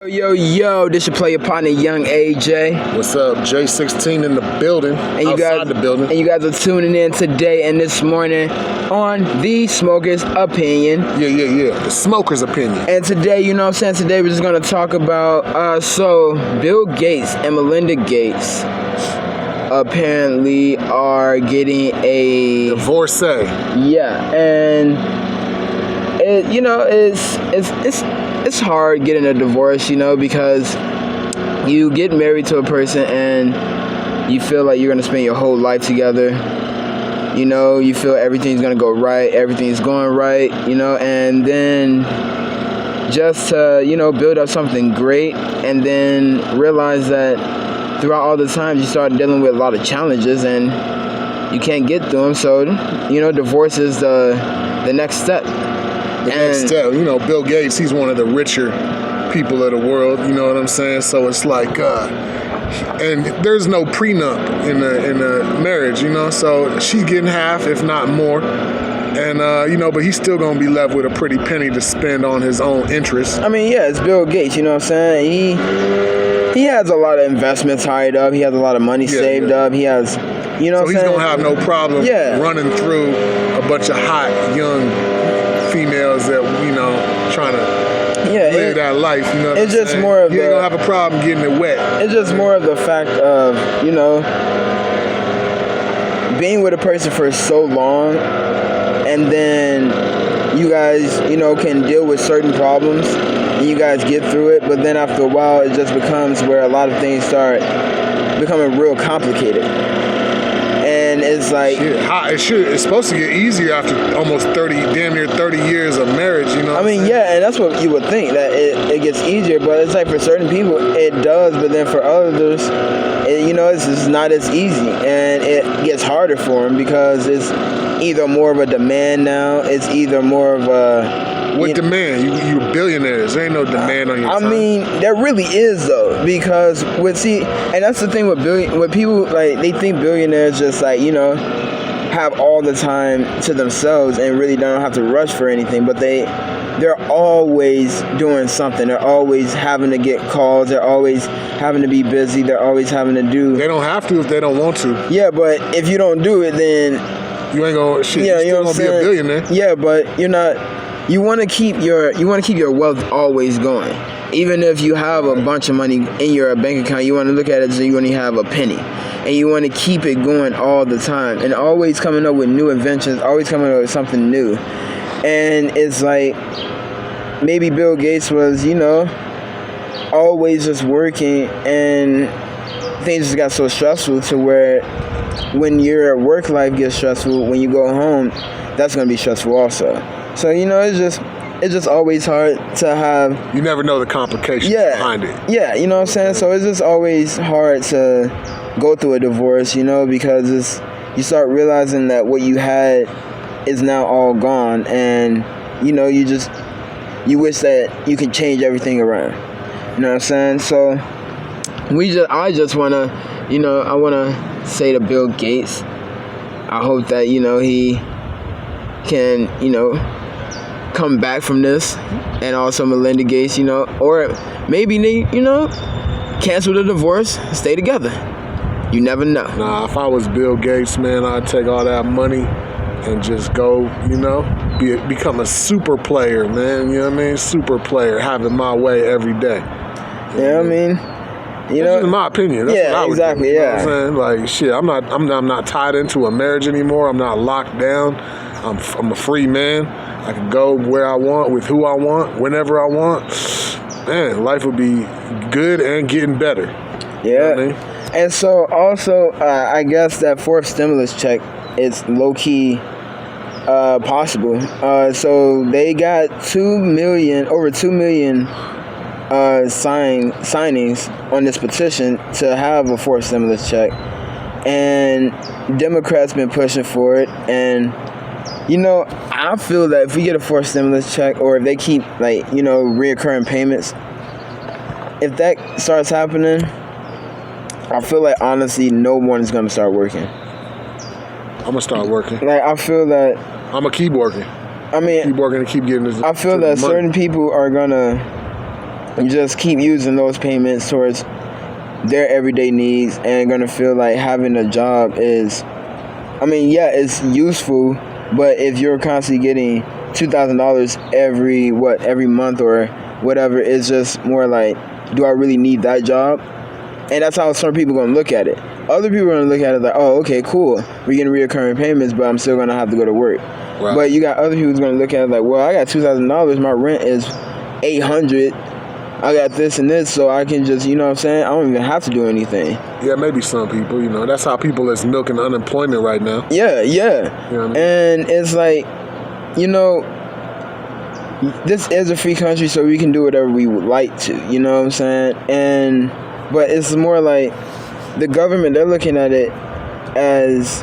Yo, this your player partner, Young AJ. What's up? J16 in the building, outside the building. And you guys are tuning in today and this morning on The Smoker's Opinion. Yeah. The Smoker's Opinion. And today, you know what I'm saying, today we're just going to talk about, Bill Gates and Melinda Gates apparently are getting a... Divorcee. Yeah, and, it's hard getting a divorce, because you get married to a person and you feel like you're going to spend your whole life together. You feel everything's going to go right, everything's going right, and then just to, build up something great and then realize that throughout all the times you start dealing with a lot of challenges and you can't get through them. So, divorce is the next step. Next step, Bill Gates, he's one of the richer people of the world, you know what I'm saying? So it's like, and there's no prenup in the marriage, so she's getting half, if not more. And, but he's still going to be left with a pretty penny to spend on his own interests. I mean, yeah, it's Bill Gates, you know what I'm saying? He has a lot of investments tied up. He has a lot of money saved up. He has, so he's going to have no problem running through a bunch of hot, young females that, trying to live that life, it's just saying? More of you ain't gonna have a problem getting it wet. It's just more of the fact of, being with a person for so long and then you guys, can deal with certain problems and you guys get through it, but then after a while it just becomes where a lot of things start becoming real complicated. And it's like... It's supposed to get easier after almost damn near 30 years of marriage, I mean, yeah, and that's what you would think, that it gets easier, but it's like for certain people it does, but then for others, it's just not as easy, and it gets harder for them because it's either more of a demand now, it's either more of a... What demand? You billionaires. There ain't no demand on your time. I mean, there really is, though, because and that's the thing with people, like, they think billionaires just, like, have all the time to themselves and really don't have to rush for anything, but they're always doing something. They're always having to get calls. They're always having to be busy. They're always having to do... They don't have to if they don't want to. Yeah, but if you don't do it, then... You ain't gonna... Shit, yeah, you're still gonna be a billionaire. Yeah, but you're not... You want to keep your wealth always going. Even if you have a bunch of money in your bank account, you want to look at it so you only have a penny. And you want to keep it going all the time. And always coming up with new inventions, always coming up with something new. And it's like, maybe Bill Gates was, always just working and things just got so stressful to where when your work life gets stressful, when you go home, that's going to be stressful also. So, it's just always hard to have... You never know the complications behind it. Yeah, you know what I'm saying? So it's just always hard to go through a divorce, because you start realizing that what you had is now all gone, and, you wish that you could change everything around. You know what I'm saying? So I just want to, I want to say to Bill Gates, I hope that, he can, come back from this, and also Melinda Gates, or maybe they, cancel the divorce, stay together. You never know. Nah, if I was Bill Gates, man, I'd take all that money and just go, become a super player, man. You know what I mean? Super player, having my way every day. Yeah, I mean, that's in my opinion. That's what I would exactly. Do, yeah. What I'm saying? Like, shit, I'm not tied into a marriage anymore. I'm not locked down. I'm a free man. I can go where I want, with who I want, whenever I want. Man, life would be good and getting better. Yeah. You know what I mean? And so also, I guess that fourth stimulus check is low-key possible. So they got over 2 million signings on this petition to have a fourth stimulus check. And Democrats been pushing for it, and I feel that if we get a fourth stimulus check, or if they keep, reoccurring payments, if that starts happening, I feel like, honestly, no one is going to start working. I'm going to start working. Like, I feel that... I'm going to keep working. I mean... Keep working and keep getting this... I feel that certain people are going to just keep using those payments towards their everyday needs and going to feel like having a job is, I mean, yeah, it's useful, but if you're constantly getting $2,000 every month or whatever, it's just more like, do I really need that job? And that's how some people are going to look at it. Other people are going to look at it like, oh, okay, cool, we're getting reoccurring payments, but I'm still going to have to go to work. Right. But you got other people who's going to look at it like, well, I got $2,000, my rent is $800, I got this and this, so I can just, you know what I'm saying, I don't even have to do anything. Yeah, maybe some people, you know, that's how people is milking unemployment right now. Yeah. You know what I mean? And it's like, you know, this is a free country, so we can do whatever we would like to, you know what I'm saying? But it's more like the government, they're looking at it as,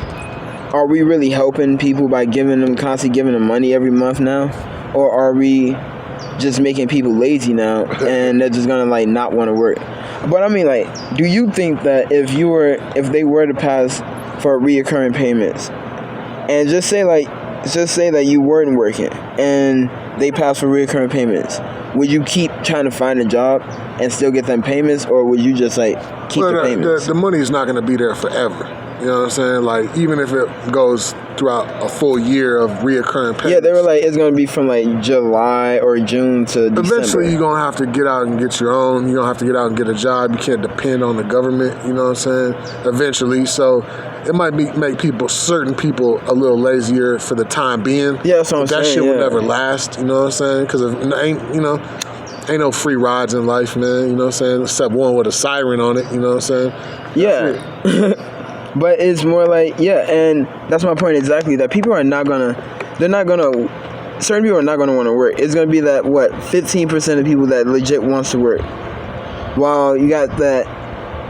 are we really helping people by constantly giving them money every month now? Or are we just making people lazy now and they're just gonna like not want to work? But I mean, like, do you think that if they were to pass for reoccurring payments and just say that you weren't working and they passed for reoccurring payments, would you keep trying to find a job and still get them payments, or would you just like keep the payments? The money is not going to be there forever. You know what I'm saying? Like, even if it goes throughout a full year of reoccurring payments. Yeah, they were like, it's going to be from like July or June to December. Eventually, you're going to have to get out and get your own. You're going to have to get out and get a job. You can't depend on the government, you know what I'm saying? Eventually. So it might make certain people a little lazier for the time being. Yeah, that's what I'm saying. That shit will never last, you know what I'm saying? Because ain't no free rides in life, man, you know what I'm saying? Except one with a siren on it, you know what I'm saying? Yeah. But it's more like, yeah, and that's my point exactly, that people are not going to, certain people are not going to want to work. It's going to be that, 15% of people that legit wants to work. While you got that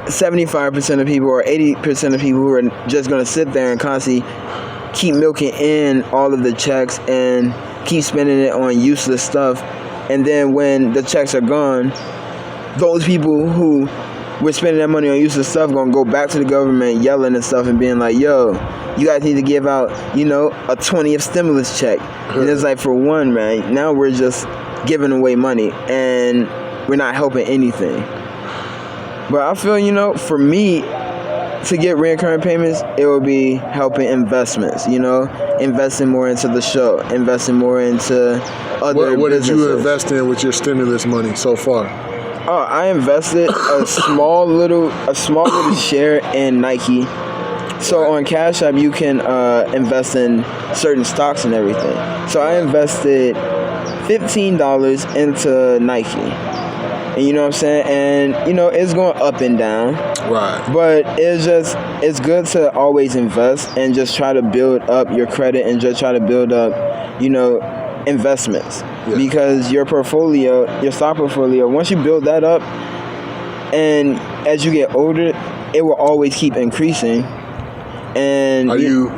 75% of people or 80% of people who are just going to sit there and constantly keep milking in all of the checks and keep spending it on useless stuff. And then when the checks are gone, those people who we're spending that money on useless stuff gonna go back to the government yelling and stuff and being like, yo, you guys need to give out, a 20th stimulus check. And it's like, for one, man, now we're just giving away money and we're not helping anything. But I feel, for me to get recurring payments, it will be helping investments, investing more into the show, investing more into other What businesses. did you invest in with your stimulus money so far? Oh, I invested a small little share in Nike. So on Cash App, you can invest in certain stocks and everything. So I invested $15 into Nike. And you know what I'm saying? And, it's going up and down. Right. But it's good to always invest and just try to build up your credit and just try to build up, investments. Yeah. Because your stock portfolio, once you build that up, and as you get older, it will always keep increasing. And do you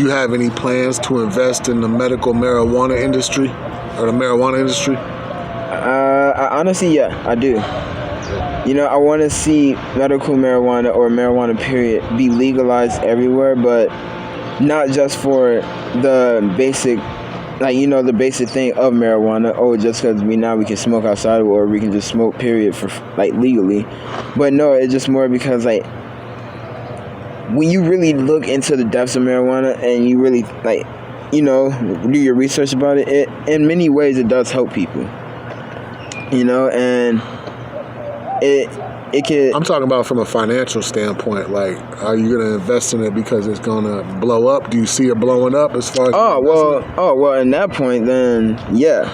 have any plans to invest in the medical marijuana industry or the marijuana industry? Honestly, yeah, I do. I want to see medical marijuana or marijuana period be legalized everywhere, but not just for the basic, the basic thing of marijuana. Oh, just because we can smoke outside or we can just smoke period for legally. But no, it's just more because when you really look into the depths of marijuana and you really do your research about it, in many ways it does help people. And it can. I'm talking about from a financial standpoint. Like, are you going to invest in it because it's going to blow up? Do you see it blowing up as far as? Well. In that point, then yeah,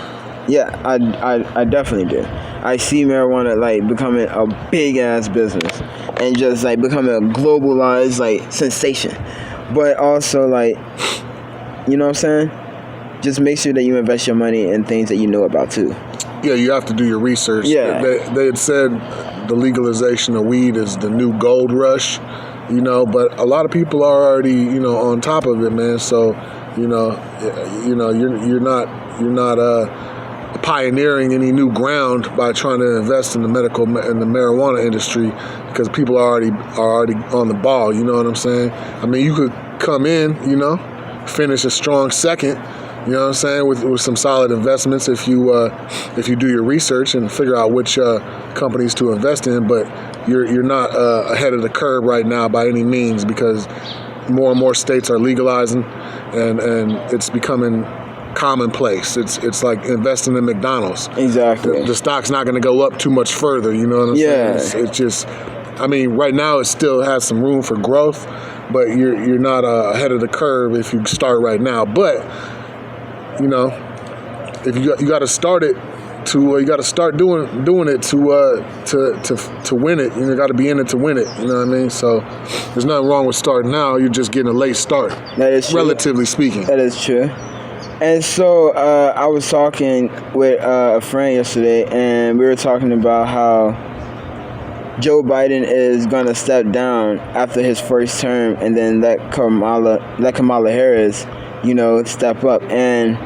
I definitely do. I see marijuana becoming a big ass business and just becoming a globalized sensation. But also you know what I'm saying? Just make sure that you invest your money in things that you know about too. Yeah, you have to do your research. Yeah. They had said the legalization of weed is the new gold rush, but a lot of people are already, on top of it, man. So, you're not pioneering any new ground by trying to invest in the marijuana industry, because people are already on the ball, you know what I'm saying? I mean, you could come in, finish a strong second, You know what I'm saying? With some solid investments, if you do your research and figure out which companies to invest in, but you're not ahead of the curve right now by any means, because more and more states are legalizing, and it's becoming commonplace. It's like investing in McDonald's. Exactly. The stock's not going to go up too much further. You know what I'm saying? It's just, I mean, right now it still has some room for growth, but you're not ahead of the curve if you start right now. But you know, if you got to start it you got to start doing it to win it. You got to be in it to win it. You know what I mean? So there's nothing wrong with starting now. You're just getting a late start. That is true. Relatively speaking. That is true. And so I was talking with a friend yesterday, and we were talking about how Joe Biden is going to step down after his first term, and then let Kamala Harris, step up. And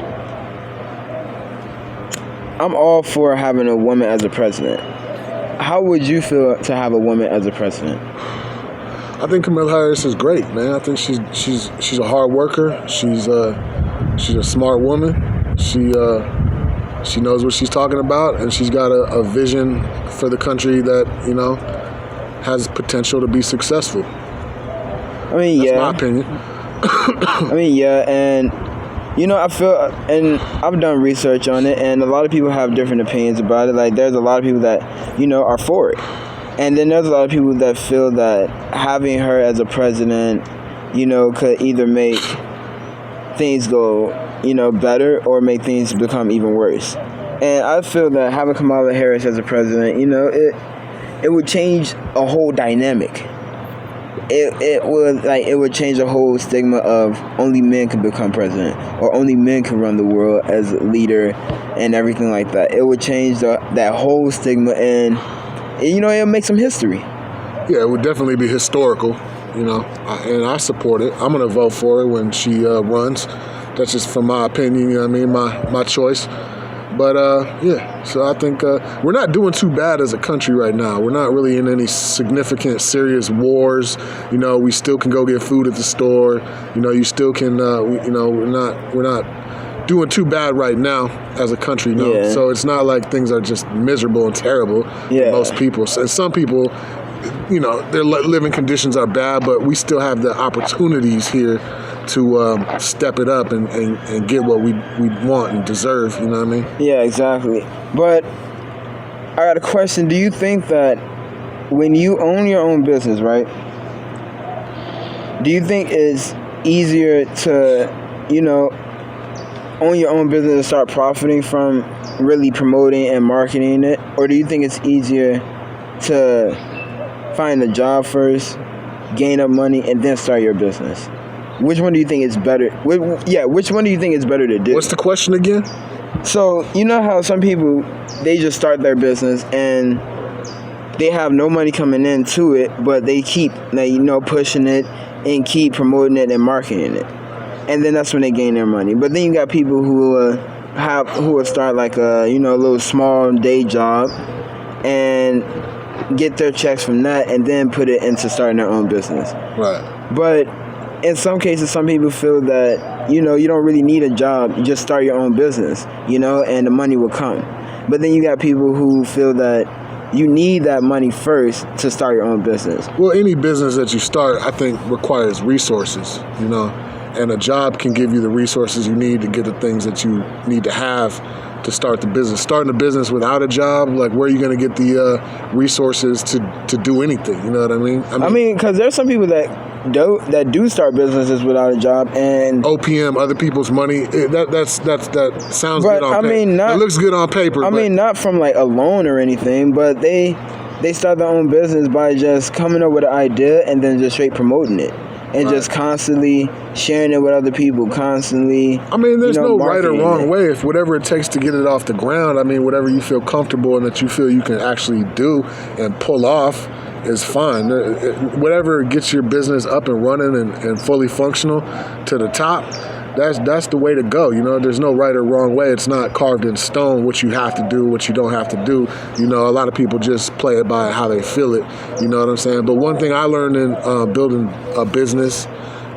I'm all for having a woman as a president. How would you feel to have a woman as a president? I think Kamala Harris is great, man. I think she's a hard worker. She's a smart woman. She knows what she's talking about, and she's got a vision for the country that has potential to be successful. I mean, That's my opinion. I mean, yeah, and I feel, and I've done research on it, and a lot of people have different opinions about it. Like, there's a lot of people that are for it, and then there's a lot of people that feel that having her as a president, could either make things go, better, or make things become even worse. And I feel that having Kamala Harris as a president, it would change a whole dynamic. It would change the whole stigma of only men can become president, or only men can run the world as a leader, and everything like that. It would change that whole stigma, and it'll make some history. Yeah, it would definitely be historical. And I support it. I'm gonna vote for her when she runs. That's just from my opinion. You know what I mean? My choice. But yeah, so I think we're not doing too bad as a country right now. We're not really in any significant, serious wars. We still can go get food at the store. You still can. We're not doing too bad right now as a country. Yeah. So it's not like things are just miserable and terrible for most people. And some people, their living conditions are bad, but we still have the opportunities here to step it up and get what we want and deserve. You know what I mean? Yeah, exactly. But I got a question. Do you think that when you own your own business, right, do you think it's easier to, own your own business and start profiting from really promoting and marketing it? Or do you think it's easier to find a job first, gain up money, and then start your business? Which one do you think is better? Which one do you think is better to do? What's the question again? So, you know how some people, they just start their business and they have no money coming into it, but they keep, pushing it and keep promoting it and marketing it. And then that's when they gain their money. But then you got people who will start like a, little small day job and get their checks from that and then put it into starting their own business. Right. But in some cases, some people feel that, you don't really need a job. You just start your own business, and the money will come. But then you got people who feel that you need that money first to start your own business. Well, any business that you start, I think, requires resources, and a job can give you the resources you need to get the things that you need to have to start the business. Starting a business without a job, like, where are you going to get the resources to do anything? You know what I mean? I mean, because there's some people that do start businesses without a job, and OPM, other people's money. That sounds good on paper. It looks good on paper. I mean, not from like a loan or anything, but they start their own business by just coming up with an idea and then just straight promoting it. And just constantly sharing it with other people, constantly. I mean, there's no right or wrong way. If whatever it takes to get it off the ground, I mean, whatever you feel comfortable and that you feel you can actually do and pull off is fine. Whatever gets your business up and running and fully functional to the top, that's the way to go. There's no right or wrong way. It's not carved in stone what you have to do, what you don't have to do. A lot of people just play it by how they feel it. You know what I'm saying? But one thing I learned in building a business,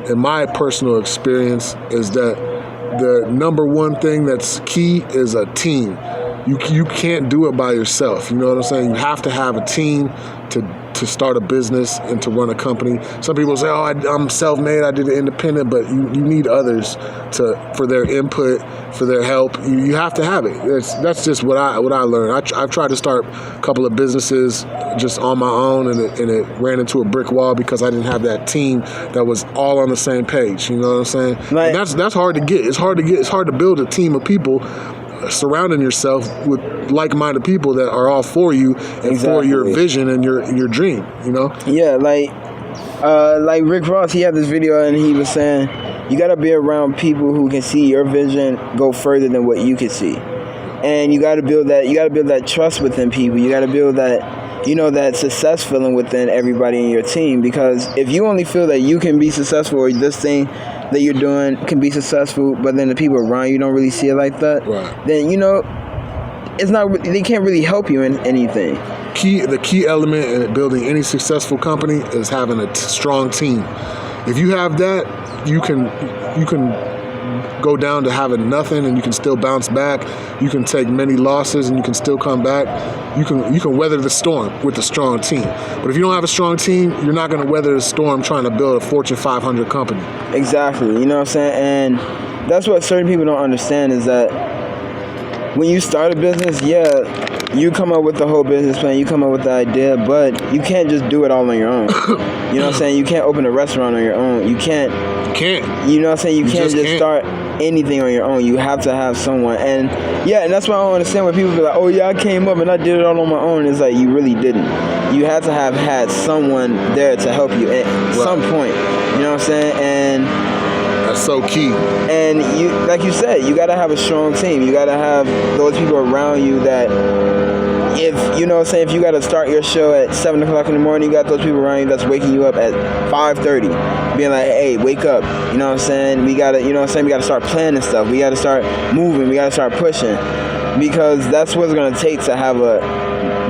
in my personal experience, is that the number one thing that's key is a team. You can't do it by yourself. You know what I'm saying? You have to have a team to start a business and to run a company. Some people say, "Oh, I'm self-made. I did it independent," but you need others for their input, for their help. You have to have it. That's just what I learned. I've tried to start a couple of businesses just on my own, and it ran into a brick wall because I didn't have that team that was all on the same page. You know what I'm saying? Like, and that's hard to get. It's hard to build a team of people. Surrounding yourself with like-minded people that are all for you and for your vision and your dream, you know? Yeah, like Rick Ross, he had this video and he was saying, you got to be around people who can see your vision go further than what you can see. And you got to build that trust within people. You got to build that, that success feeling within everybody in your team, because if you only feel that you can be successful or this thing that you're doing can be successful, but then the people around you don't really see it like that, right, then it's not. They can't really help you in anything. The key element in building any successful company is having a strong team. If you have that, you can go down to having nothing, and you can still bounce back. You can take many losses, and you can still come back. You can weather the storm with a strong team. But if you don't have a strong team, you're not going to weather the storm trying to build a Fortune 500 company. Exactly. You know what I'm saying? And that's what certain people don't understand, is that when you start a business, you come up with the whole business plan, you come up with the idea, but you can't just do it all on your own. You know what I'm saying? You can't open a restaurant on your own. You can't. You know what I'm saying? You can't just start anything on your own. You have to have someone. And that's why I don't understand when people be like, "Oh yeah, I came up and I did it all on my own." It's like, you really didn't. You had to have had someone there to help you at some point. You know what I'm saying? And that's so key. And you, like you said, you got to have a strong team. You got to have those people around you that, if you got to start your show at 7 o'clock in the morning, you got those people around you that's waking you up at 5:30, being like, "Hey, wake up." You know what I'm saying? We got to, we got to start planning stuff. We got to start moving. We got to start pushing, because that's what it's going to take to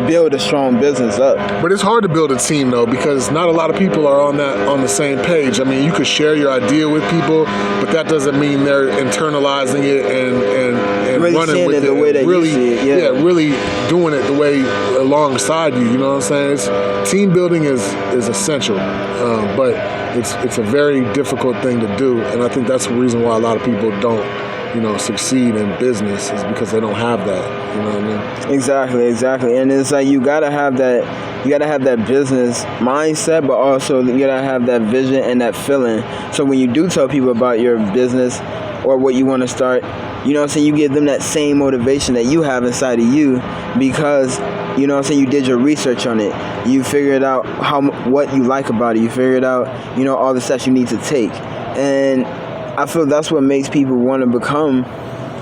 build a strong business up. But it's hard to build a team, though, because not a lot of people are on the same page. I mean, you could share your idea with people, but that doesn't mean they're internalizing it and really running with it the way that really, you see it. Really doing it the way alongside you. You know what I'm saying? Team building is essential, but it's a very difficult thing to do, and I think that's the reason why a lot of people don't succeed in business, is because they don't have that. You know what I mean? Exactly. And it's like, you gotta have that business mindset, but also you gotta have that vision and that feeling. So when you do tell people about your business or what you want to start, you give them that same motivation that you have inside of you, because you did your research on it. You figured out what you like about it. You figured out, all the steps you need to take. And I feel that's what makes people want to become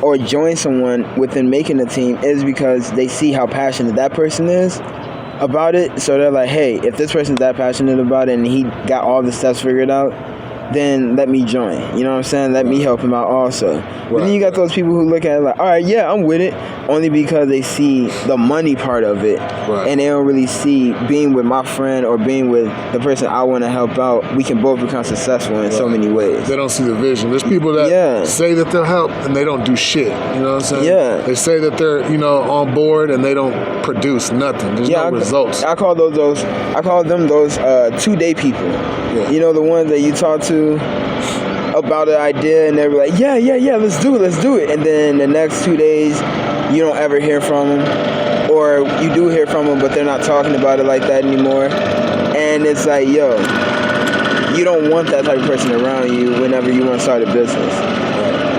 or join someone within making a team, is because they see how passionate that person is about it. So they're like, hey, if this person's that passionate about it and he got all the steps figured out, then let me join. You know what I'm saying? Let me help him out also. But then you got those people who look at it like, all right, yeah, I'm with it, only because they see the money part of it. Right. And they don't really see being with my friend or being with the person I want to help out, we can both become successful in so many ways. They don't see the vision. There's people that say that they'll help and they don't do shit. You know what I'm saying? Yeah. They say that they're, on board and they don't produce nothing. There's no results. I call them those 2-day people. Yeah. The ones that you talk to about an idea and they're like, yeah, let's do it. And then the next 2 days, you don't ever hear from them, or you do hear from them, but they're not talking about it like that anymore. And it's like, yo, you don't want that type of person around you whenever you want to start a business.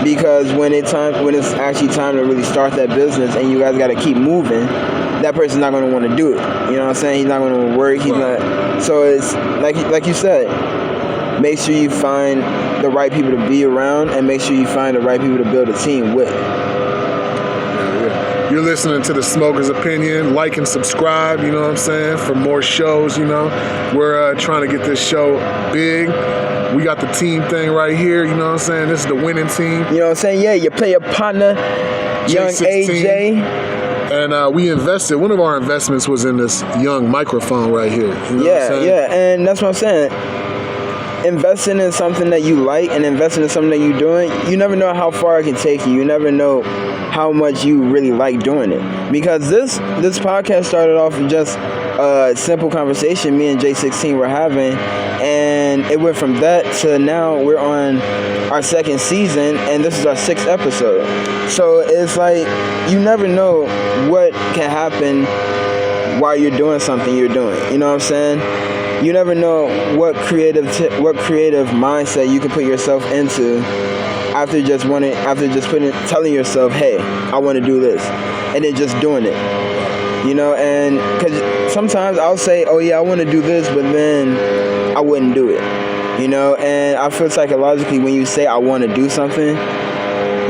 Because when it's actually time to really start that business and you guys got to keep moving, that person's not going to want to do it. You know what I'm saying? He's not going to work. He's not. So it's like you said, make sure you find the right people to be around, and make sure you find the right people to build a team with. You're listening to The Smoker's Opinion. Like and subscribe, you know what I'm saying, for more shows, We're trying to get this show big. We got the team thing right here, you know what I'm saying? This is the winning team. You know what I'm saying? Yeah, you play your partner, young AJ. And we invested. One of our investments was in this young microphone right here. You know what I'm saying? And that's what I'm saying. investing in something that you like and investing in something that you're doing, you never know how far it can take you. You never know how much you really like doing it. Because this podcast started off with just a simple conversation me and J16 were having, and it went from that to now we're on our second season, and this is our 6th episode. So it's like you never know what can happen while you're doing something you're doing. You know what I'm saying? You never know what creative mindset you can put yourself into after just telling yourself, hey, I want to do this, and then just doing it. You know, and because sometimes I'll say, oh yeah, I want to do this, but then I wouldn't do it. You know, and I feel psychologically when you say I want to do something,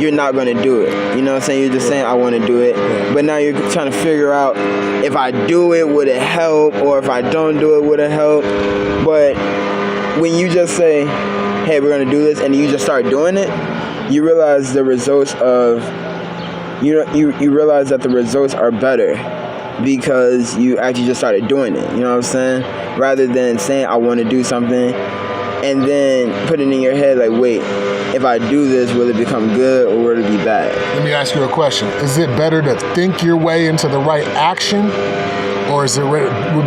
you're not going to do it. You know what I'm saying? You're just saying I want to do it, but now you're trying to figure out if I do it, would it help? Or if I don't do it, would it help? But when you just say, hey, we're going to do this, and you just start doing it, you realize the results of, you realize that the results are better because you actually just started doing it. You know what I'm saying? Rather than saying I want to do something and then put it in your head like, wait, if I do this, will it become good or will it be bad? Let me ask you a question. Is it better to think your way into the right action, or is it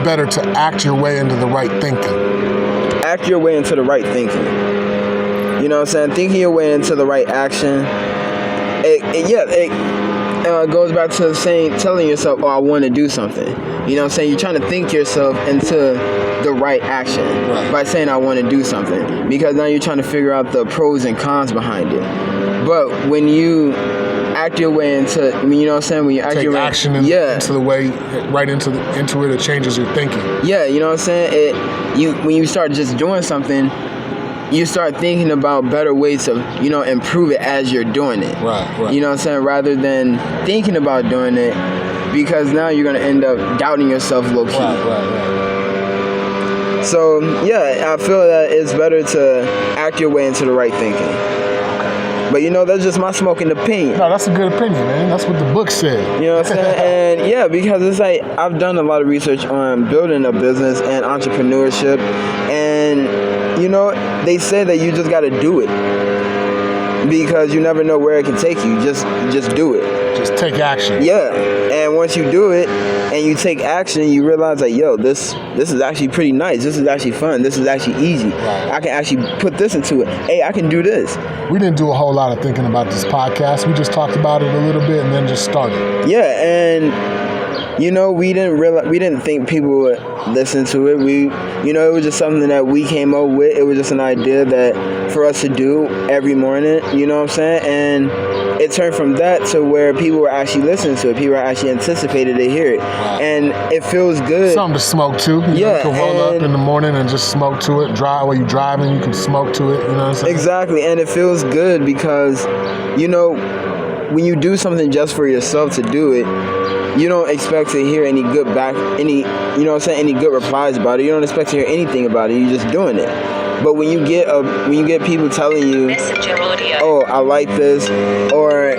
better to act your way into the right thinking? Act your way into the right thinking. You know what I'm saying? Thinking your way into the right action, it goes back to telling yourself, oh, I want to do something. You know what I'm saying? You're trying to think yourself into the right action by saying I want to do something, because now you're trying to figure out the pros and cons behind it. But when you act your way into, you know what I'm saying? When you act your way action into the way, right into it, it changes your thinking. Yeah, you know what I'm saying? When you start just doing something, you start thinking about better ways to, improve it as you're doing it. Right. You know what I'm saying? Rather than thinking about doing it, because now you're going to end up doubting yourself low-key. Right. So, yeah, I feel that it's better to act your way into the right thinking. But, that's just my smoking opinion. No, that's a good opinion, man. That's what the book said. You know what I'm saying? And, yeah, because it's like I've done a lot of research on building a business and entrepreneurship. And, they say that you just got to do it. Because you never know where it can take you. Just do it. Just take action. Yeah. And once you do it and you take action, you realize like, yo, this is actually pretty nice. This is actually fun. This is actually easy. Right. I can actually put this into it. Hey, I can do this. We didn't do a whole lot of thinking about this podcast. We just talked about it a little bit and then just started. Yeah, and we didn't think people would listen to it. It was just something that we came up with. It was just an idea that for us to do every morning, you know what I'm saying? And it turned from that to where people were actually listening to it. People were actually anticipated to hear it. Wow. And it feels good. Something to smoke to. You can roll up in the morning and just smoke to it. While you're driving, you can smoke to it. You know what I'm saying? Exactly. And it feels good because, when you do something just for yourself to do it, you don't expect to hear any good any good replies about it. You don't expect to hear anything about it. You're just doing it. But when you get people telling you, oh, I like this, or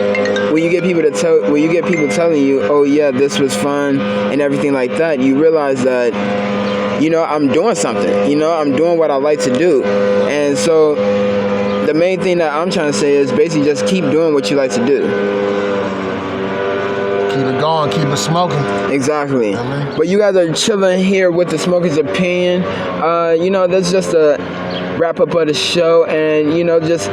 when you get people telling you, oh yeah, this was fun and everything like that, you realize that, I'm doing something. I'm doing what I like to do. And so the main thing that I'm trying to say is basically just keep doing what you like to do. Keep it going, keep it smoking. Exactly. But you guys are chilling here with the Smoker's Opinion. That's just a wrap up of the show. And, just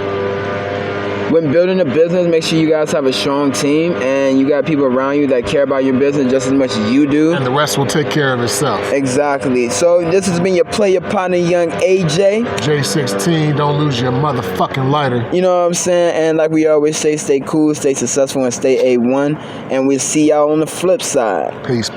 when building a business, make sure you guys have a strong team and you got people around you that care about your business just as much as you do. And the rest will take care of itself. Exactly. So this has been your player partner, young AJ. J16, don't lose your motherfucking lighter. You know what I'm saying? And like we always say, stay cool, stay successful, and stay A1. And we'll see y'all on the flip side. Peace.